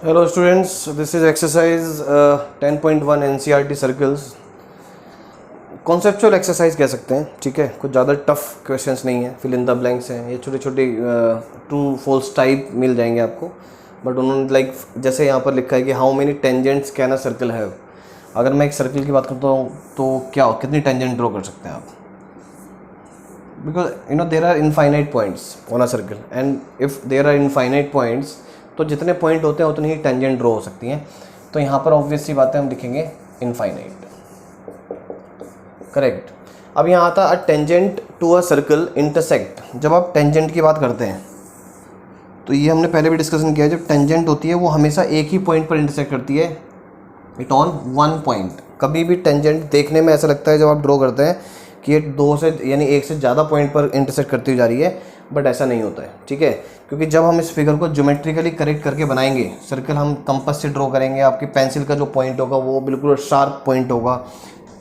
Hello students, this is exercise 10.1 NCERT circles. Conceptual exercise कह सकते हैं, ठीक है। कुछ ज़्यादा टफ क्वेश्चंस नहीं है, फिल इन द ब्लैंक्स हैं। ये छोटे छोटे ट्रू फॉल्स टाइप मिल जाएंगे आपको, बट उन्होंने लाइक जैसे यहाँ पर लिखा है कि how many tangents can a circle have. अगर मैं एक सर्कल की बात करता हूँ तो क्या कितनी टेंजेंट ड्रॉ कर सकते हैं आप, because there are infinite points on a circle and if there are infinite points तो जितने पॉइंट होते हैं उतनी ही टेंजेंट ड्रॉ हो सकती हैं। तो यहाँ पर ऑब्वियस सी बात है, हम लिखेंगे इनफाइनाइट, करेक्ट। अब यहाँ आता a tangent to a circle intersect. जब आप टेंजेंट की बात करते हैं तो ये हमने पहले भी डिस्कशन किया है, जब टेंजेंट होती है वो हमेशा एक ही पॉइंट पर इंटरसेक्ट करती है, इट ऑन वन पॉइंट। कभी भी टेंजेंट देखने में ऐसा लगता है जब आप ड्रॉ करते हैं कि ये दो से यानी एक से ज़्यादा पॉइंट पर इंटरसेक्ट करती हुई जा रही है, बट ऐसा नहीं होता है, ठीक है। क्योंकि जब हम इस फिगर को ज्योमेट्रिकली करेक्ट करके बनाएंगे, सर्कल हम कंपास से ड्रॉ करेंगे, आपकी पेंसिल का जो पॉइंट होगा वो बिल्कुल शार्प पॉइंट होगा,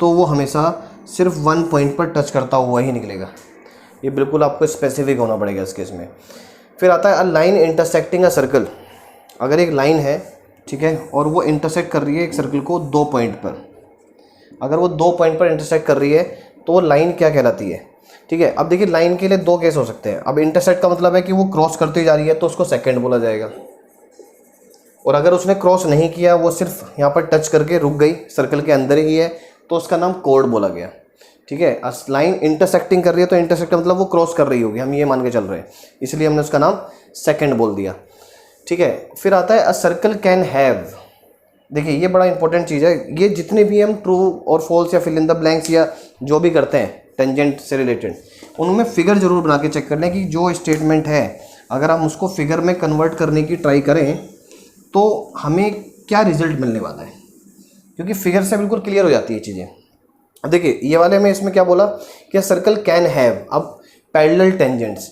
तो वो हमेशा सिर्फ वन पॉइंट पर टच करता हुआ ही निकलेगा। ये बिल्कुल आपको स्पेसिफिक होना पड़ेगा इस केस में। फिर आता है a line intersecting a circle. अगर एक लाइन है, ठीक है, और वो इंटरसेक्ट कर रही है एक सर्कल को दो पॉइंट पर, अगर वो दो पॉइंट पर इंटरसेक्ट कर रही है तो वो लाइन क्या कहलाती है, ठीक है। अब देखिए लाइन के लिए दो केस हो सकते हैं। अब इंटरसेक्ट का मतलब है कि वो क्रॉस करती जा रही है तो उसको सेकंड बोला जाएगा, और अगर उसने क्रॉस नहीं किया, वो सिर्फ यहाँ पर टच करके रुक गई, सर्कल के अंदर ही है, तो उसका नाम कोड बोला गया, ठीक है। लाइन इंटरसेक्टिंग कर रही है तो इंटरसेक्ट मतलब वो क्रॉस कर रही होगी, हम ये मान के चल रहे हैं, इसलिए हमने उसका नाम सेकंड बोल दिया, ठीक है। फिर आता है अ सर्कल कैन हैव। देखिए ये बड़ा इंपॉर्टेंट चीज़ है। ये जितने भी हम ट्रू और फॉल्स या फिल इन द ब्लैंक्स या जो भी करते हैं टेंजेंट से रिलेटेड, उनमें फिगर जरूर बना के चेक कर लें कि जो स्टेटमेंट है अगर हम उसको फिगर में कन्वर्ट करने की ट्राई करें तो हमें क्या रिजल्ट मिलने वाला है, क्योंकि फिगर से बिल्कुल क्लियर हो जाती है चीज़ें। अब देखिए ये वाले में इसमें क्या बोला कि सर्कल कैन हैव, अब पैरेलल टेंजेंट्स।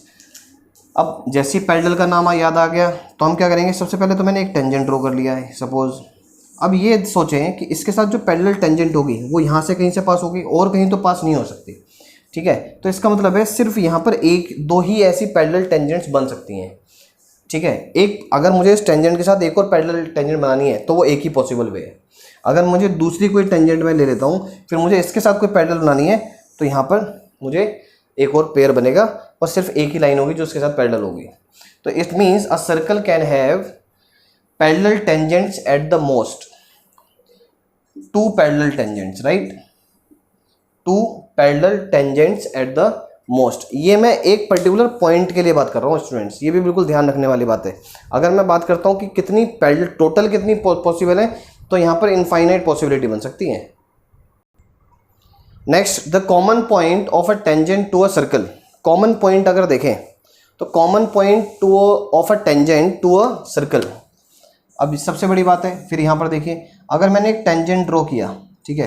अब जैसे ही पैरेलल का नाम याद आ गया तो हम क्या करेंगे, सबसे पहले तो मैंने एक टेंजेंट ड्रॉ कर लिया है सपोज। अब ये सोचें कि इसके साथ जो पैरेलल टेंजेंट होगी वो यहाँ से कहीं से पास होगी और कहीं तो पास नहीं हो सकती, ठीक है। तो इसका मतलब है सिर्फ यहाँ पर एक दो ही ऐसी पैरेलल टेंजेंट्स बन सकती हैं, ठीक है। एक अगर मुझे इस टेंजेंट के साथ एक और पैरेलल टेंजेंट बनानी है तो वो एक ही पॉसिबल वे है। अगर मुझे दूसरी कोई टेंजेंट में ले लेता हूँ, फिर मुझे इसके साथ कोई पैरेलल बनानी है तो यहाँ पर मुझे एक और पेयर बनेगा और सिर्फ एक ही लाइन होगी जो उसके साथ पैरेलल होगी। तो it means a circle can have parallel tangents at the most two parallel tangents, right, two parallel tangents at the most. ये मैं एक पर्टिकुलर पॉइंट के लिए बात कर रहा हूँ स्टूडेंट्स, ये भी बिल्कुल ध्यान रखने वाली बात है। अगर मैं बात करता हूँ कि कितनी पैरेलल टोटल कितनी पॉसिबल है, तो यहाँ पर इनफाइनाइट पॉसिबिलिटी बन सकती है। Next, the common point of a tangent to a circle. Common point अगर देखें तो common point to of a tangent to a circle, अब सबसे बड़ी बात है। फिर यहाँ पर देखिए अगर मैंने एक टेंजेंट ड्रॉ किया, ठीक है,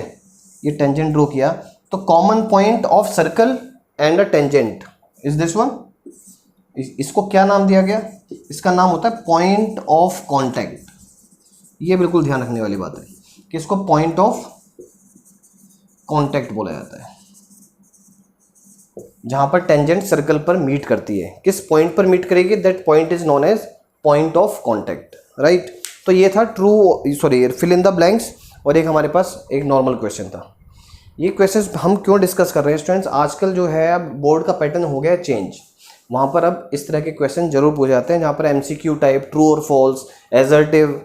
ये टेंजेंट ड्रॉ किया, तो common point of circle and a tangent is this one. इसको क्या नाम दिया गया, इसका नाम होता है पॉइंट ऑफ कांटेक्ट। ये बिल्कुल ध्यान रखने वाली बात है कि इसको पॉइंट ऑफ कांटेक्ट बोला जाता है, जहां पर टेंजेंट सर्कल पर मीट करती है। किस पॉइंट पर मीट करेगी, that point is known as point of contact, right. तो ये था फिल इन द ब्लैंक्स, और एक हमारे पास एक नॉर्मल क्वेश्चन था। ये क्वेश्चंस हम क्यों डिस्कस कर रहे हैं स्टूडेंट्स, आजकल जो है अब बोर्ड का पैटर्न हो गया चेंज, वहाँ पर अब इस तरह के क्वेश्चन जरूर पूछे जाते हैं जहाँ पर एमसीक्यू टाइप, ट्रू और फॉल्स, एजर्टिव।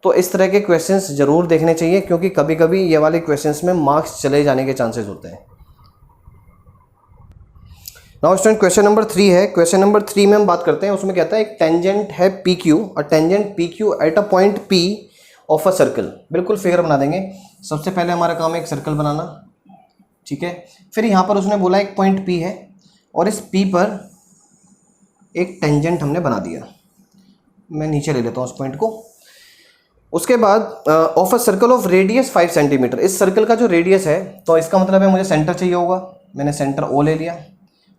तो इस तरह के क्वेश्चंस जरूर देखने चाहिए, क्योंकि कभी कभी ये वाले क्वेश्चंस में मार्क्स चले जाने के चांसेस होते हैं। नाउ स्टूडेंट क्वेश्चन नंबर 3 है। क्वेश्चन नंबर 3 में हम बात करते हैं, उसमें कहता है एक टेंजेंट है P Q, a tangent P Q at a point P of a circle. बिल्कुल फिगर बना देंगे। सबसे पहले हमारा काम है एक सर्कल बनाना, ठीक है। फिर यहाँ पर उसने बोला एक पॉइंट पी है और इस पी पर एक टेंजेंट हमने बना दिया। मैं नीचे ले लेता हूँ उस पॉइंट को। उसके बाद of a circle of radius 5 centimetre. इस सर्कल का जो रेडियस है, तो इसका मतलब है मुझे सेंटर चाहिए होगा, मैंने सेंटर ओ ले लिया।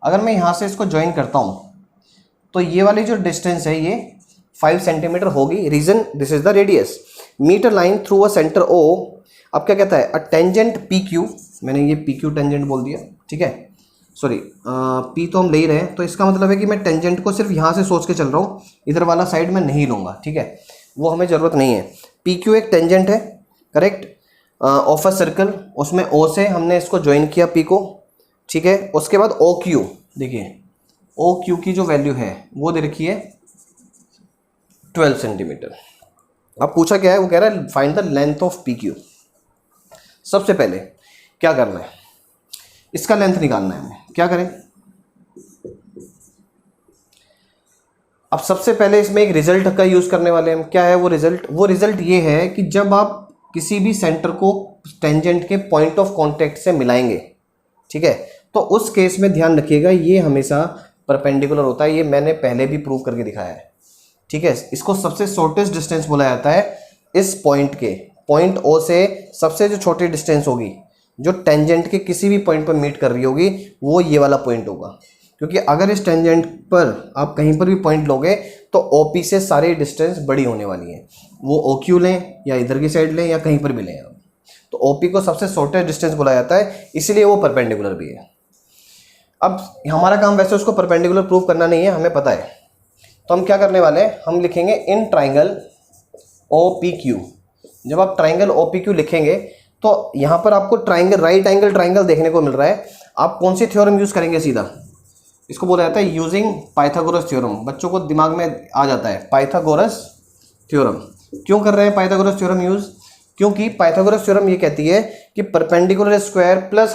अगर मैं यहाँ से इसको ज्वाइन करता हूँ तो ये वाली जो डिस्टेंस है ये 5 सेंटीमीटर होगी। Reason, this is the radius. Metre line through a centre O. अब क्या कहता है, अ टेंजेंट पी क्यू, मैंने ये पी क्यू टेंजेंट बोल दिया, ठीक है। सॉरी, पी तो हम ले ही रहे हैं, तो इसका मतलब है कि मैं टेंजेंट को सिर्फ यहाँ से सोच के चल रहा हूँ, इधर वाला साइड में नहीं लूँगा, ठीक है। वो हमें ज़रूरत नहीं है। पी क्यू एक टेंजेंट है, करेक्ट, ऑफ अ सर्कल, उसमें ओ से हमने इसको ज्वाइन किया पी को, ठीक है। उसके बाद ओ क्यू, देखिए ओ क्यू की जो वैल्यू है वो दे रखी है 12 सेंटीमीटर। अब पूछा क्या है, वो कह रहा है find the length of P Q. सबसे पहले क्या करना है, इसका लेंथ निकालना है हमें। क्या करें, अब सबसे पहले इसमें एक रिजल्ट का यूज़ करने वाले हैं हम। क्या है वो रिजल्ट? वो रिजल्ट ये है कि जब आप किसी भी सेंटर को टेंजेंट के पॉइंट ऑफ कांटेक्ट से मिलाएंगे, ठीक है, तो उस केस में ध्यान रखिएगा ये हमेशा परपेंडिकुलर होता है। ये मैंने पहले भी प्रूव करके दिखाया है, ठीक है। इसको सबसे शॉर्टेस्ट डिस्टेंस बोला जाता है। इस पॉइंट के, पॉइंट ओ से सबसे जो छोटी डिस्टेंस होगी जो टेंजेंट के किसी भी पॉइंट पर मीट कर रही होगी, वो ये वाला पॉइंट होगा। क्योंकि अगर इस टेंजेंट पर आप कहीं पर भी पॉइंट लोगे तो ओपी से सारी डिस्टेंस बड़ी होने वाली है। वो ओ क्यू लें या इधर की साइड लें या कहीं पर भी लें आप, तो ओपी को सबसे शॉर्टेस्ट डिस्टेंस बोला जाता है, इसलिए वो परपेंडिकुलर भी है। अब हमारा काम वैसे उसको परपेंडिकुलर प्रूव करना नहीं है, हमें पता है। तो हम क्या करने वाले हैं, हम लिखेंगे in triangle O P Q. जब आप ट्राइंगल ओ पी क्यू लिखेंगे तो यहाँ पर आपको ट्राइंगल, राइट एंगल ट्राइंगल देखने को मिल रहा है। आप कौन सी थ्योरम यूज़ करेंगे? सीधा इसको बोला जाता है यूजिंग पाइथागोरस थ्योरम। बच्चों को दिमाग में आ जाता है पाइथागोरस थ्योरम। क्यों कर रहे हैं पाइथागोरस थ्योरम यूज़? क्योंकि पाइथागोरस थ्योरम ये कहती है कि perpendicular square plus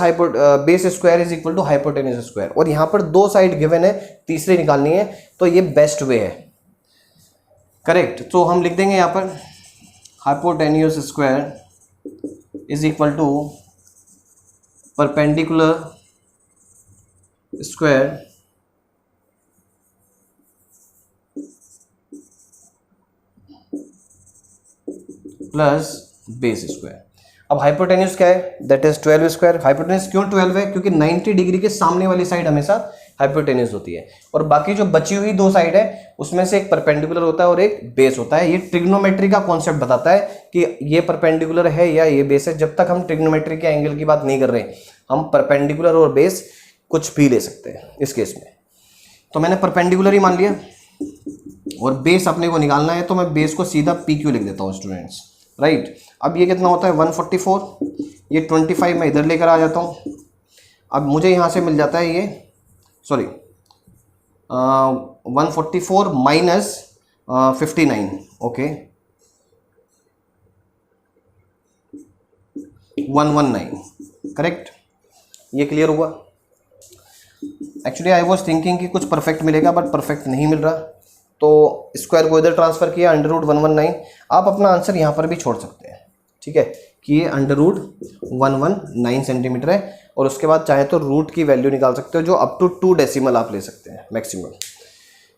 base square is equal to hypotenuse square, और यहाँ पर दो साइड गिवन है, तीसरी निकालनी है, तो ये बेस्ट वे है, करेक्ट। तो हम लिख देंगे यहाँ पर hypotenuse square is equal to perpendicular square plus base square. अब हाइपोटेन्यूज क्या है? That is 12 square. हाइपोटेन्यूज क्यों 12 है? क्योंकि 90 डिग्री के सामने वाली साइड हमेशा हाइपोटेन्यूज होती है, और बाकी जो बची हुई दो साइड है उसमें से एक परपेंडिकुलर होता है और एक बेस होता है। ये ट्रिग्नोमेट्री का कॉन्सेप्ट बताता है कि ये परपेंडिकुलर है या ये बेस है। जब तक हम ट्रिग्नोमेट्री के एंगल की बात नहीं कर रहे, हम परपेंडिकुलर और बेस कुछ भी ले सकते हैं इस केस में। तो मैंने परपेंडिकुलर ही मान लिया और बेस अपने को निकालना है, तो मैं बेस को सीधा पी क्यू लिख देता हूँ स्टूडेंट्स, राइट। अब ये कितना होता है 144, ये 25 मैं इधर लेकर आ जाता हूँ। अब मुझे यहाँ से मिल जाता है ये 144 माइनस 59, ओके 119, करेक्ट। ये क्लियर हुआ? एक्चुअली आई वॉज थिंकिंग कि कुछ परफेक्ट मिलेगा, बट परफेक्ट नहीं मिल रहा, तो स्क्वायर को इधर ट्रांसफर किया, √119। आप अपना आंसर यहाँ पर भी छोड़ सकते हैं, ठीक है, कि ये √119 सेंटीमीटर है, और उसके बाद चाहे तो रूट की वैल्यू निकाल सकते हो, जो अप टू 2 डेसिमल आप ले सकते हैं मैक्सिमम,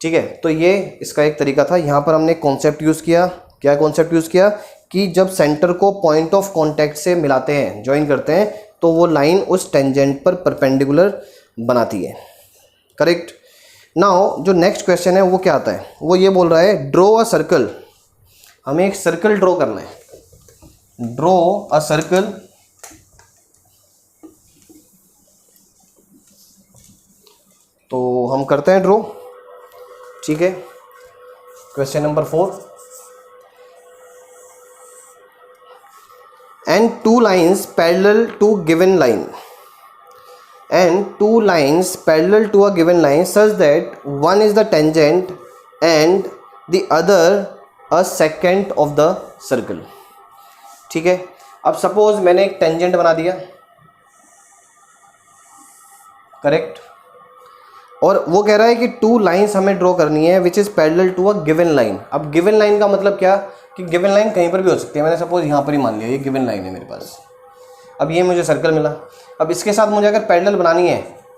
ठीक है। तो ये इसका एक तरीका था। यहाँ पर हमने कॉन्सेप्ट यूज़ किया। क्या कॉन्सेप्ट यूज़ किया? कि जब सेंटर को पॉइंट ऑफ कॉन्टैक्ट से मिलाते हैं, ज्वाइन करते हैं, तो वो लाइन उस टेंजेंट पर परपेंडिकुलर बनाती है, करेक्ट। नाउ जो नेक्स्ट क्वेश्चन है वो क्या आता है, वो ये बोल रहा है ड्रॉ अ सर्कल। हमें एक सर्कल ड्रॉ करना है, ड्रॉ अ सर्कल तो हम करते हैं ड्रॉ, ठीक है। Question number 4, and 2 lines parallel to given line, and 2 lines parallel to a given line such that one is the tangent and the other a secant of the circle, ठीक है। अब suppose मैंने एक tangent बना दिया, correct, और वो कह रहा है कि 2 लाइन्स हमें ड्रॉ करनी है which is parallel to a given line. अब गिवन लाइन का मतलब क्या, कि गिवन लाइन कहीं पर भी हो सकती है। मैंने सपोज यहाँ पर ही मान लिया ये गिवन लाइन है मेरे पास। अब ये मुझे सर्कल मिला। अब इसके साथ मुझे अगर पैरेलल बनानी है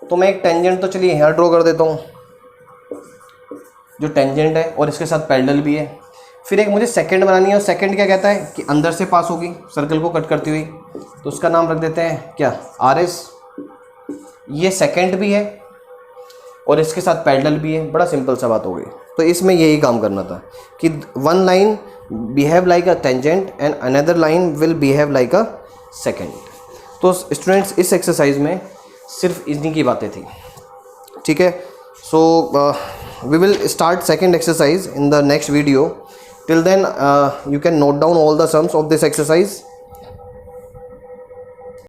तो मैं एक टेंजेंट तो चलिए यहाँ ड्रॉ कर देता हूँ, जो टेंजेंट है और इसके साथ पैरेलल भी है। फिर एक मुझे सेकंड बनानी है, और सेकंड क्या कहता है कि अंदर से पास होगी सर्कल को कट करती हुई, तो उसका नाम रख देते हैं क्या, RS। ये सेकंड भी है और इसके साथ पैरेलल भी है। बड़ा सिंपल सा बात हो गई। तो इसमें यही काम करना था कि 1 line behave like a tangent and another line will behave like a second. तो स्टूडेंट्स इस एक्सरसाइज में सिर्फ इतनी की बातें थी, ठीक है। So we will start second exercise in the next video. Till then you can note down all the sums of this exercise